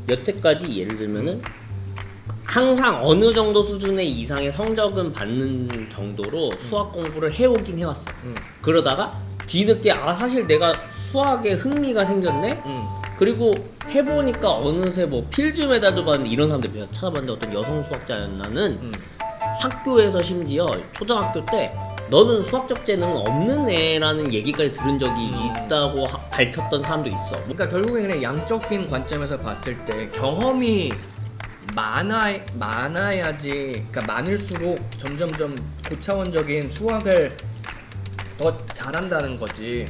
여태까지 예를 들면은 항상 어느 정도 수준의 이상의 성적은 받는 정도로 수학 공부를 해오긴 해왔어. 그러다가 뒤늦게 사실 내가 수학에 흥미가 생겼네? 그리고 해보니까 어느새 뭐 필즈 메달도 받는데 이런 사람들 찾아봤는데 어떤 여성 수학자였나는 학교에서 심지어 초등학교 때 너는 수학적 재능은 없는 애라는 얘기까지 들은 적이 있다고 밝혔던 사람도 있어. 그러니까 결국에 그냥 양적인 관점에서 봤을 때 경험이 많아야지, 그러니까 많을수록 점점점 고차원적인 수학을 더 잘한다는 거지.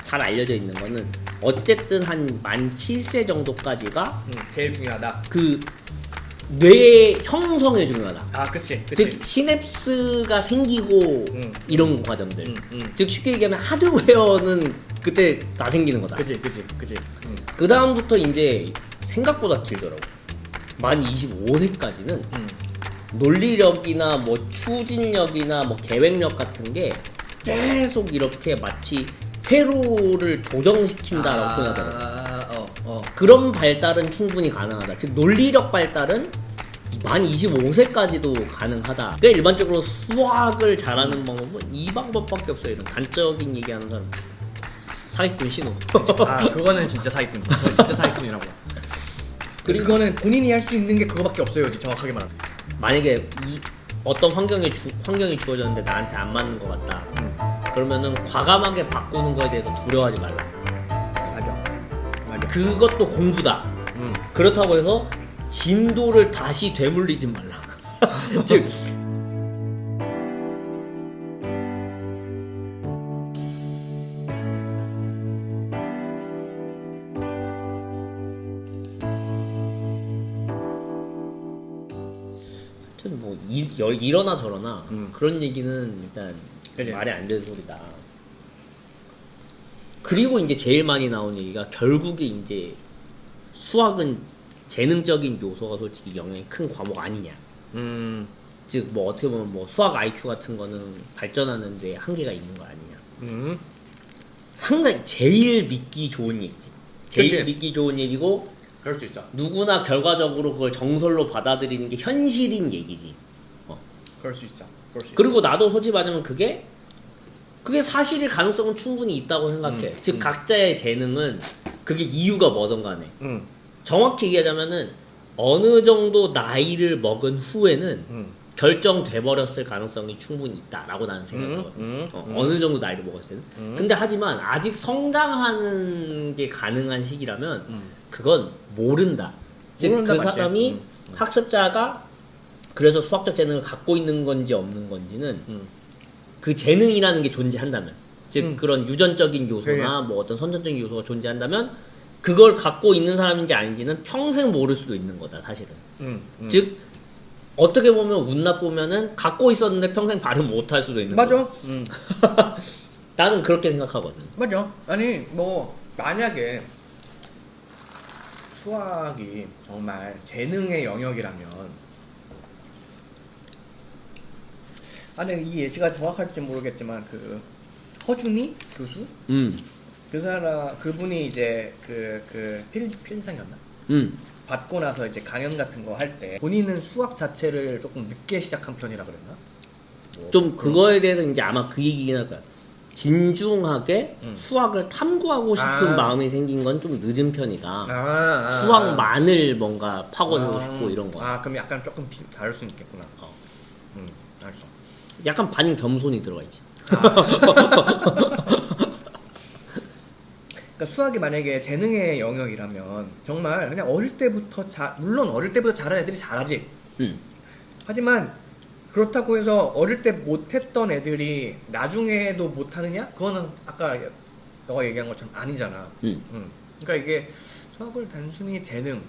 잘 알려져 있는 거는 어쨌든 한 만 7세 정도까지가 제일 중요하다. 그 뇌 형성에 중요하다. 아, 그치. 즉 시냅스가 생기고 이런 과정들. 즉 쉽게 얘기하면 하드웨어는 그때 다 생기는 거다. 그치. 그 다음부터 이제 생각보다 길더라고. 만 25세까지는 논리력이나 뭐 추진력이나 뭐 계획력 같은 게 계속 이렇게 마치 회로를 조정시킨다라고 표현하더라고요. 그런 발달은 충분히 가능하다. 즉 논리력 발달은 만 25세까지도 가능하다. 그러니까 일반적으로 수학을 잘하는 방법은 이 방법밖에 없어요. 이런 단적인 얘기하는 사람 사기꾼 신호. 그거는 진짜 사기꾼. 그건 진짜 사기꾼이라고. 그리고 그거는 본인이 할 수 있는 게 그거밖에 없어요. 정확하게 말하면. 만약에 어떤 환경이 주어졌는데 나한테 안 맞는 것 같다. 그러면은 과감하게 바꾸는 거에 대해서 두려워하지 말라. 맞아. 그것도 공부다. 그렇다고 해서 진도를 다시 되물리지 말라. 즉 뭐 이러나 저러나 그런 얘기는 일단 그래. 말이 안 되는 소리다. 그리고 이제 제일 많이 나온 얘기가 결국에 이제 수학은 재능적인 요소가 솔직히 영향이 큰 과목 아니냐. 즉 뭐 어떻게 보면 뭐 수학 IQ 같은 거는 발전하는데 한계가 있는 거 아니냐. 상당히 제일 믿기 좋은 얘기지. 제일 그치. 믿기 좋은 얘기고 그럴 수 있어. 누구나 결과적으로 그걸 정설로 받아들이는 게 현실인 얘기지. 그럴 수 있어. 그리고 나도 솔직히 말하면 그게 사실일 가능성은 충분히 있다고 생각해. 즉 각자의 재능은 그게 이유가 뭐든 간에 정확히 얘기하자면은 어느 정도 나이를 먹은 후에는 결정돼 버렸을 가능성이 충분히 있다라고 나는 생각하거든. 어느 정도 나이를 먹었을 때는. 근데 하지만 아직 성장하는 게 가능한 시기라면 그건 모른다. 즉 그 사람이 학습자가 그래서 수학적 재능을 갖고 있는 건지 없는 건지는 그 재능이라는 게 존재한다면, 즉 그런 유전적인 요소나 뭐 어떤 선천적인 요소가 존재한다면 그걸 갖고 있는 사람인지 아닌지는 평생 모를 수도 있는 거다 사실은. 즉 어떻게 보면 운 나쁘면은 갖고 있었는데 평생 발음 못 할 수도 있는 거다. 맞아. 나는 그렇게 생각하거든. 맞아. 아니 뭐 만약에 수학이 정말 재능의 영역이라면, 아니 이 예시가 정확할지 모르겠지만 그 허준이 교수, 그 사람 그분이 이제 그 필기상이었나? 받고 나서 이제 강연 같은 거 할 때 본인은 수학 자체를 조금 늦게 시작한 편이라 그랬나? 좀 그거에 대해서 이제 아마 그 얘기긴 할 거야. 진중하게 수학을 탐구하고 싶은 마음이 생긴 건 좀 늦은 편이다. 수학만을 뭔가 파고들고 싶고 이런 거. 그럼 약간 조금 다를 수는 있겠구나. 알았어. 약간 반 겸손이 들어가 있지. 그러니까 수학이 만약에 재능의 영역이라면 정말 그냥 어릴 때부터 물론 어릴 때부터 잘하는 애들이 잘하지. 하지만 그렇다고 해서 어릴 때 못했던 애들이 나중에도 못하느냐? 그거는 아까 너가 얘기한 것처럼 아니잖아. 그러니까 이게 수학을 단순히 재능,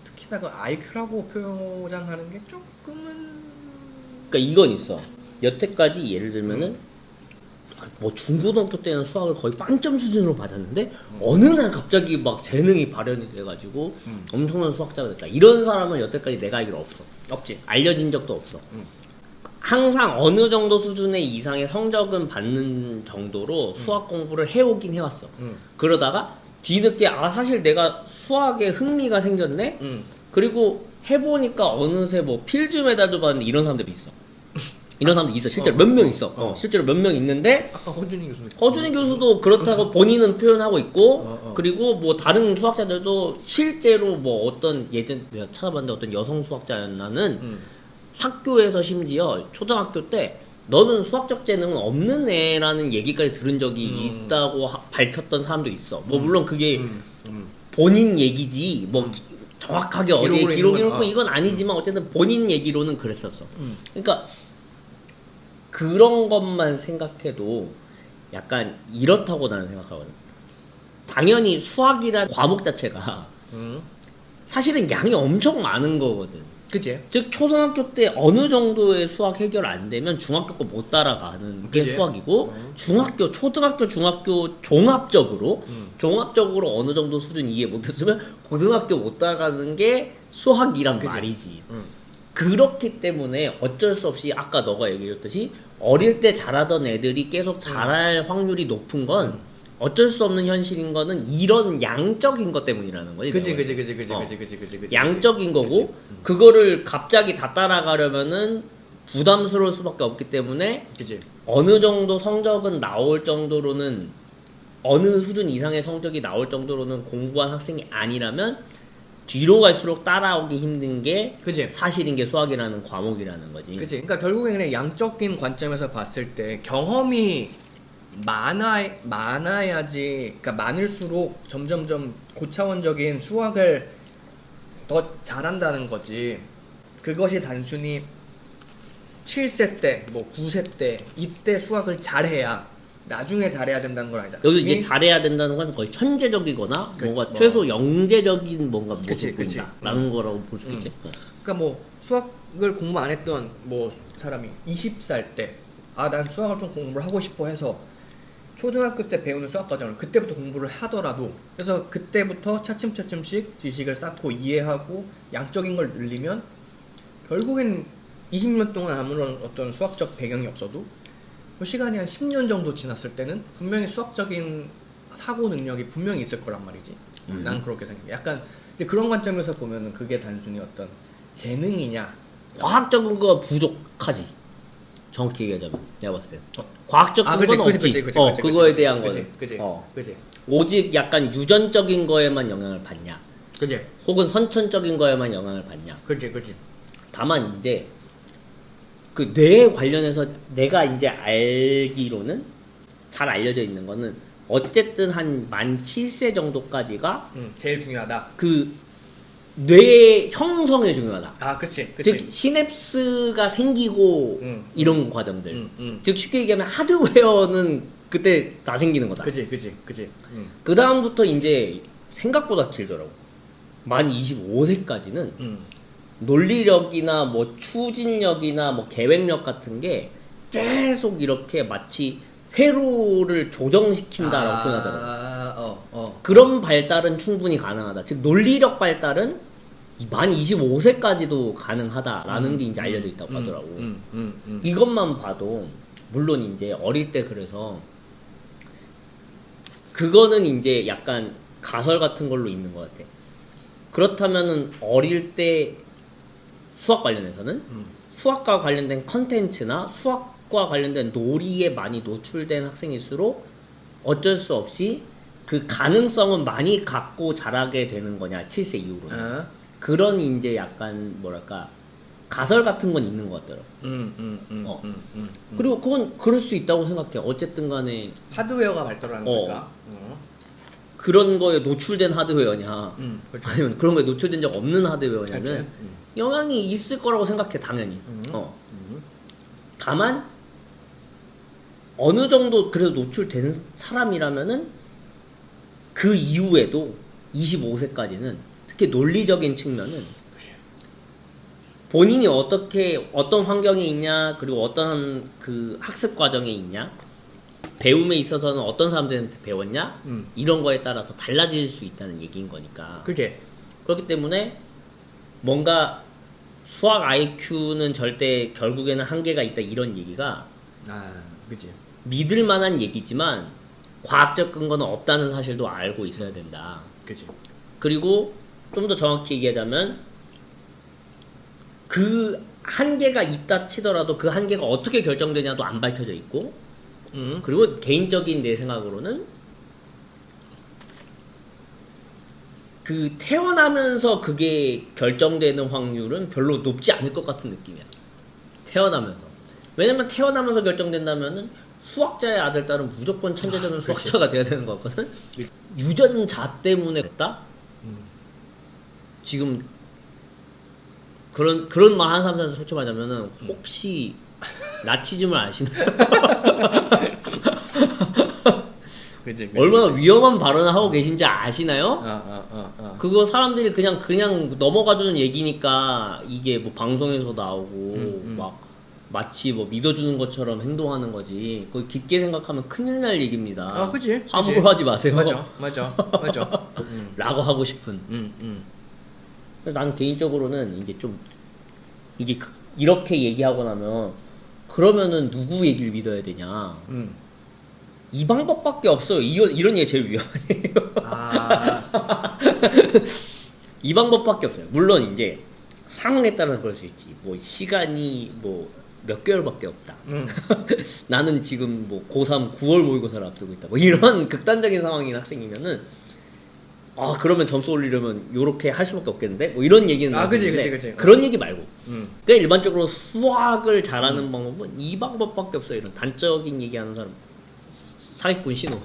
특히나 그 IQ라고 표현하는 게 조금은. 그러니까 이건 있어. 여태까지 예를 들면은 뭐 중고등학교 때는 수학을 거의 빵점 수준으로 받았는데 어느 날 갑자기 막 재능이 발현이 돼가지고 엄청난 수학자가 됐다. 이런 사람은 여태까지 내가 알기로 없어. 없지. 알려진 적도 없어. 항상 어느 정도 수준의 이상의 성적은 받는 정도로 수학 공부를 해오긴 해왔어. 그러다가 뒤늦게 사실 내가 수학에 흥미가 생겼네. 그리고 해보니까 어느새 뭐 필즈 메달도 받는데 이런 사람들이 있어. 이런 사람도 있어. 실제로 몇 명 있어. 실제로 몇 명 있는데 아까 허준희 교수도 그렇다고 본인은 표현하고 있고 그리고 뭐 다른 수학자들도 실제로 뭐 어떤 예전 내가 찾아봤는데 어떤 여성 수학자였나는 학교에서 심지어 초등학교 때 너는 수학적 재능은 없는 애라는 얘기까지 들은 적이 있다고 밝혔던 사람도 있어. 뭐 물론 그게 본인 얘기지 뭐 정확하게 어디에 기록이 있고 이건 아니지만 어쨌든 본인 얘기로는 그랬었어. 그러니까 그런 것만 생각해도 약간 이렇다고 나는 생각하거든. 당연히 수학이란 과목 자체가 사실은 양이 엄청 많은 거거든. 그치? 즉 초등학교 때 어느 정도의 수학 해결 안 되면 중학교 거 못 따라가는 게 그치? 수학이고 중학교, 초등학교, 중학교 종합적으로 어느 정도 수준 이해 못했으면 고등학교 못 따라가는 게 수학이란 그치? 말이지. 그렇기 때문에 어쩔 수 없이 아까 너가 얘기해줬듯이 어릴 때 잘하던 애들이 계속 잘할 확률이 높은 건 어쩔 수 없는 현실인 거는 이런 양적인 것 때문이라는 거지. 그치. 양적인 거고 그거를 갑자기 다 따라가려면은 부담스러울 수밖에 없기 때문에 그치. 어느 정도 성적은 나올 정도로는 어느 수준 이상의 성적이 나올 정도로는 공부한 학생이 아니라면 뒤로 갈수록 따라오기 힘든 게 그치. 사실인 게 수학이라는 과목이라는 거지. 그치. 그러니까 결국에는 그냥 양적인 관점에서 봤을 때 경험이 많아야지, 그러니까 많을수록 점점점 고차원적인 수학을 더 잘한다는 거지. 그것이 단순히 7세 때, 뭐 9세 때, 이때 수학을 잘해야 나중에 잘해야 된다는 건 아니다. 여기 이제 잘해야 된다는 건 거의 천재적이거나 뭔가 뭐. 최소 영재적인 뭔가 그치, 모습을 그치. 보인다라는 거라고 볼 수 있겠. 그러니까 뭐 수학을 공부 안 했던 뭐 사람이 20살 때, 난 수학을 좀 공부를 하고 싶어 해서 초등학교 때 배우는 수학 과정을 그때부터 공부를 하더라도, 그래서 그때부터 차츰차츰씩 지식을 쌓고 이해하고 양적인 걸 늘리면 결국엔 20년 동안 아무런 어떤 수학적 배경이 없어도 그 시간이 한 10년 정도 지났을 때는 분명히 수학적인 사고 능력이 분명히 있을 거란 말이지. 난 그렇게 생각해. 약간 이제 그런 관점에서 보면은 그게 단순히 어떤 재능이냐, 과학적인 거 부족하지. 정확히 얘기하자면 내가 봤을 때 과학적 건 없지. 그거에 대한 거는 그지. 오직 약간 유전적인 거에만 영향을 받냐, 그지. 혹은 선천적인 거에만 영향을 받냐. 그지. 다만 이제 그 뇌에 관련해서 내가 이제 알기로는 잘 알려져 있는 거는 어쨌든 한 만 7세 정도까지가 제일 중요하다. 그 뇌 형성에 중요하다. 그치. 즉 시냅스가 생기고 이런 과정들. 즉 쉽게 얘기하면 하드웨어는 그때 다 생기는 거다. 그지. 그 다음부터 이제 생각보다 길더라고. 만 25세까지는 논리력이나 뭐 추진력이나 뭐 계획력 같은 게 계속 이렇게 마치 회로를 조정시킨다라고 표현하더라고요. 그런 발달은 충분히 가능하다. 즉 논리력 발달은 만 25세까지도 가능하다라는 게 이제 알려져 있다고 하더라고. 이것만 봐도 물론 이제 어릴 때 그래서 그거는 이제 약간 가설 같은 걸로 있는 것 같아. 그렇다면은 어릴 때 수학 관련해서는 수학과 관련된 컨텐츠나 수학과 관련된 놀이에 많이 노출된 학생일수록 어쩔 수 없이 그 가능성은 많이 갖고 자라게 되는 거냐, 7세 이후로는. 그런 이제 약간 뭐랄까 가설 같은 건 있는 것 같더라고. 그리고 그건 그럴 수 있다고 생각해. 어쨌든 간에 하드웨어가 발달하는 거니까. 그런 거에 노출된 하드웨어냐, 그렇죠. 아니면 그런 거에 노출된 적 없는 하드웨어냐는 영향이 있을 거라고 생각해, 당연히. 다만 어느 정도 그래도 노출된 사람이라면은 그 이후에도 25세까지는 특히 논리적인 측면은 본인이 어떻게 어떤 환경에 있냐, 그리고 어떤 그 학습 과정에 있냐, 배움에 있어서는 어떤 사람들한테 배웠냐, 이런 거에 따라서 달라질 수 있다는 얘기인 거니까. 그게 그렇기 때문에 뭔가 수학 IQ는 절대 결국에는 한계가 있다, 이런 얘기가 그지. 믿을 만한 얘기지만 과학적 근거는 없다는 사실도 알고 있어야 된다. 그치. 그리고 좀 더 정확히 얘기하자면 그 한계가 있다 치더라도 그 한계가 어떻게 결정되냐도 안 밝혀져 있고 그리고 개인적인 내 생각으로는 그 태어나면서 그게 결정되는 확률은 별로 높지 않을 것 같은 느낌이야. 태어나면서. 왜냐면 태어나면서 결정된다면은 수학자의 아들, 딸은 무조건 천재적인 수학자가 돼야 되는 거 같거든? 유전자 때문에 그랬다? 지금 그런 말 하는 사람들한테 솔직히 말하자면은 혹시 나치즘을 아시나요? 그치. 얼마나 위험한 발언을 하고 계신지 아시나요? 그거 그거 사람들이 그냥 넘어가주는 얘기니까 이게 뭐 방송에서 나오고 막 마치 뭐 믿어주는 것처럼 행동하는 거지. 그거 깊게 생각하면 큰일 날 얘기입니다. 그치. 함부로 하지 마세요. 맞아. 라고 하고 싶은. 그래서 난 개인적으로는 이제 좀 이게 이렇게 얘기하고 나면 그러면은 누구 얘기를 믿어야 되냐? 이 방법밖에 없어요. 이런 얘기 제일 위험해요. 이 방법밖에 없어요. 물론 이제 상황에 따라서 그럴 수 있지. 뭐 시간이 뭐 몇 개월밖에 없다. 나는 지금 뭐 고3 9월 모의고사를 앞두고 있다. 뭐 이런 극단적인 상황인 학생이면은 그러면 점수 올리려면 요렇게 할 수밖에 없겠는데? 뭐 이런 얘기는 그치. 그런 얘기 말고. 그러니까 일반적으로 수학을 잘하는 방법은 이 방법밖에 없어요. 이런 단적인 얘기하는 사람 사기꾼 신호.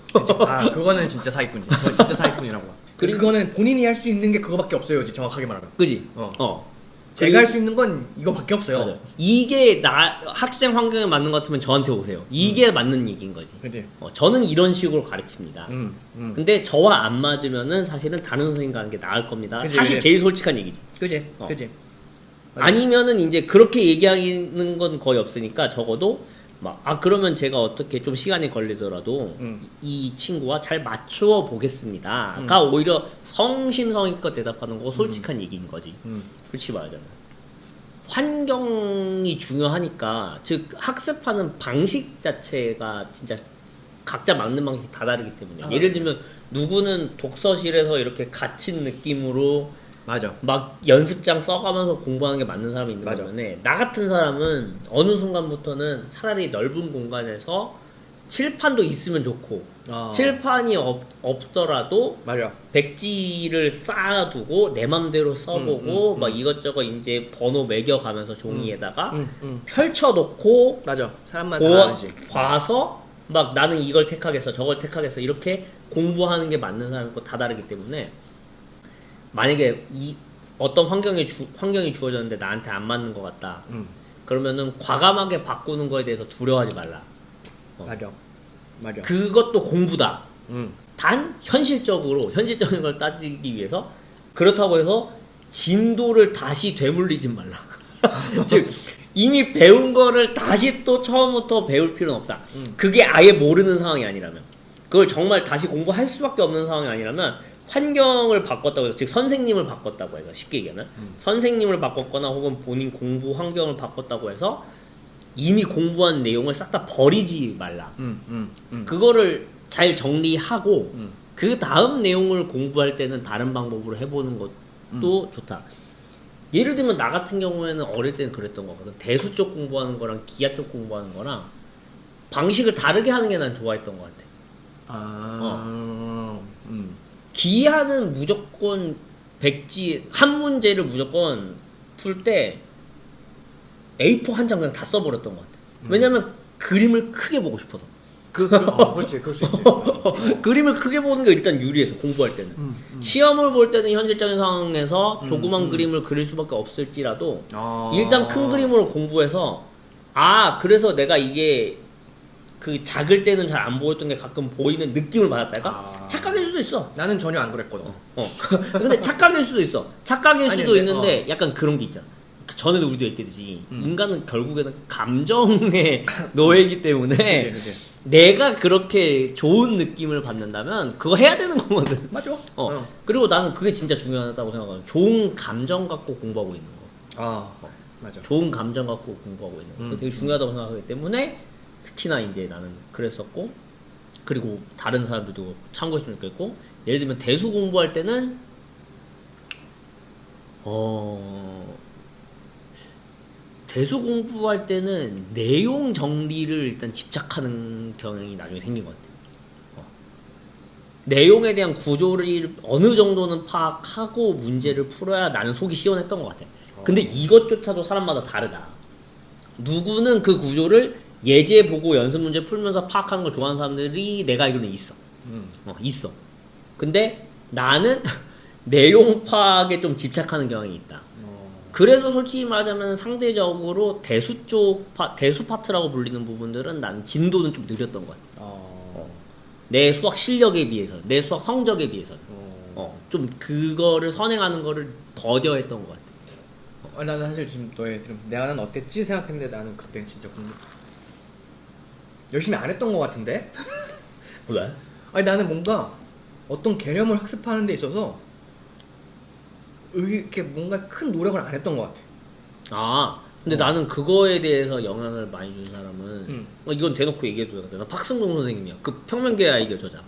그거는 진짜 사기꾼이지. 그건 진짜 사기꾼이라고. 그거는 본인이 할 수 있는 게 그거밖에 없어요. 정확하게 말하면. 그지? 제가 할 수 있는 건 이거밖에 없어요. 맞아요. 이게 학생 환경에 맞는 것 같으면 저한테 오세요. 이게 맞는 얘기인 거지. 그치. 저는 이런 식으로 가르칩니다. 근데 저와 안 맞으면은 사실은 다른 선생님과 하는 게 나을 겁니다. 그치, 사실 제일 솔직한 얘기지. 그치. 아니면은 이제 그렇게 얘기하는 건 거의 없으니까 적어도 그러면 제가 어떻게 좀 시간이 걸리더라도 이 친구와 잘 맞추어 보겠습니다가 오히려 성심성의껏 대답하는 거고 솔직한 얘기인 거지. 그렇지 말하자면 환경이 중요하니까, 즉 학습하는 방식 자체가 진짜 각자 맞는 방식이 다 다르기 때문에 예를 들면 누구는 독서실에서 이렇게 갇힌 느낌으로 맞아. 막 연습장 써가면서 공부하는 게 맞는 사람이 있는 맞아. 반면에 나 같은 사람은 어느 순간부터는 차라리 넓은 공간에서 칠판도 있으면 좋고 칠판이 없더라도 맞아. 백지를 쌓아두고 내 맘대로 써보고 막 이것저것 이제 번호 매겨가면서 종이에다가 펼쳐놓고 맞아. 사람마다 다르지. 봐서 막 나는 이걸 택하겠어 저걸 택하겠어 이렇게 공부하는 게 맞는 사람이고 다 다르기 때문에 만약에 어떤 환경이 주어졌는데 나한테 안 맞는 것 같다. 그러면은 과감하게 바꾸는 거에 대해서 두려워하지 말라. 맞아. 그것도 공부다. 단 현실적인 걸 따지기 위해서 그렇다고 해서 진도를 다시 되물리지 말라. 즉 이미 배운 거를 다시 또 처음부터 배울 필요는 없다. 그게 아예 모르는 상황이 아니라면, 그걸 정말 다시 공부할 수밖에 없는 상황이 아니라면 환경을 바꿨다고 해서, 즉 선생님을 바꿨다고 해서, 쉽게 얘기하면 선생님을 바꿨거나 혹은 본인 공부 환경을 바꿨다고 해서 이미 공부한 내용을 싹 다 버리지 말라. 그거를 잘 정리하고 그 다음 내용을 공부할 때는 다른 방법으로 해보는 것도 좋다. 예를 들면 나 같은 경우에는 어릴 때는 그랬던 거거든. 대수 쪽 공부하는 거랑 기하 쪽 공부하는 거랑 방식을 다르게 하는 게 난 좋아했던 것 같아. 기하는 무조건 한 문제를 무조건 풀 때 A4 한 장 그냥 다 써버렸던 것 같아. 왜냐면 그림을 크게 보고 싶어서. 그렇지, 그럴 수 있지. 그림을 크게 보는 게 일단 유리해서, 공부할 때는. 시험을 볼 때는 현실적인 상황에서 조그만 그림을 그릴 수밖에 없을지라도 일단 큰 그림으로 공부해서, 그래서 내가 이게 그 작을 때는 잘 안 보였던 게 가끔 보이는 느낌을 받았다가 착각일 수도 있어. 나는 전혀 안 그랬거든. 근데 착각일 수도 있어. 착각일 수도 아니, 있는데 약간 그런 게 있잖아. 전에도 우리도 얘기했듯이 인간은 결국에는 감정의 노예이기 때문에 그치. 내가 그렇게 좋은 느낌을 받는다면 그거 해야 되는 거거든. 맞아. 그리고 나는 그게 진짜 중요하다고 생각하거든. 좋은 감정 갖고 공부하고 있는 거. 맞아. 좋은 감정 갖고 공부하고 있는 거. 그게 되게 중요하다고 생각하기 때문에 특히나 이제 나는 그랬었고, 그리고 다른 사람들도 참고했으면 좋겠고, 예를 들면 대수 공부할 때는 대수 공부할 때는 내용 정리를 일단 집착하는 경향이 나중에 생긴 것 같아요. 내용에 대한 구조를 어느 정도는 파악하고 문제를 풀어야 나는 속이 시원했던 것 같아. 근데 이것조차도 사람마다 다르다. 누구는 그 구조를 예제 보고 연습 문제 풀면서 파악하는 걸 좋아하는 사람들이 내가 알기로는 있어. 있어. 근데 나는 내용 파악에 좀 집착하는 경향이 있다. 그래서 솔직히 말하자면 상대적으로 대수 대수 파트라고 불리는 부분들은 난 진도는 좀 느렸던 것 같아. 내 수학 실력에 비해서, 내 수학 성적에 비해서, 좀 그거를 선행하는 거를 더뎌했던 것 같아. 나는 사실 지금 너의 들으면 나는 어땠지 생각했는데 나는 그땐 진짜 공부 열심히 안 했던 것 같은데? 왜? 아니 나는 뭔가 어떤 개념을 학습하는 데 있어서 이렇게 뭔가 큰 노력을 안 했던 것 같아. 근데 나는 그거에 대해서 영향을 많이 준 사람은 이건 대놓고 얘기해도 되거든. 나 박승동 선생님이야. 그 평면계 아이디어 저자.